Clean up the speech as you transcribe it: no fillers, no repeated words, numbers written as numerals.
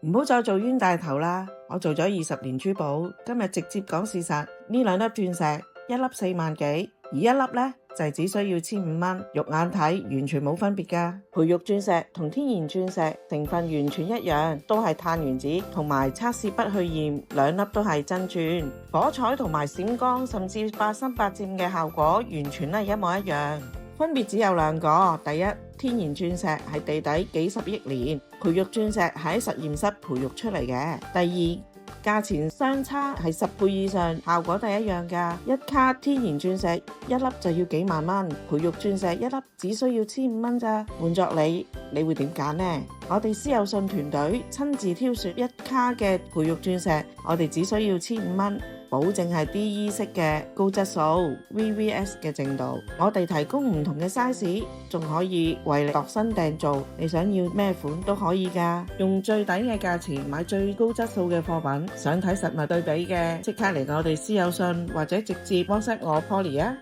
唔好再做冤大頭啦！我做咗20年珠寶，今日直接講事實。呢兩粒鑽石，一粒4萬幾，而一粒呢，就只需要1500蚊，肉眼睇完全冇分別㗎。培育鑽石同天然鑽石成分完全一樣，都係碳原子，同埋測試不去驗，兩粒都係真鑽，火彩同埋閃光，甚至8深8漸嘅效果，完全係一模一樣。分別只有兩個，第一，天然鑽石係地底幾十億年，培育鑽石係喺實驗室培育出嚟嘅。第二，價錢相差係10倍以上，效果都係一樣㗎。一卡天然鑽石一粒就要幾萬蚊，培育鑽石一粒只需要1500蚊咋。換作你會點揀呢？我哋私有信團隊親自挑選一卡嘅培育鑽石，我哋只需要1500蚊。保證係 DE 式嘅高質素 VVS 嘅淨度，我哋提供唔同嘅 size， 仲可以為你度身訂造，你想要咩款都可以㗎，用最抵嘅價錢買最高質素嘅貨品。想睇實物對比嘅，即刻嚟我哋私有信或者直接 WhatsApp 我 Polly 啊！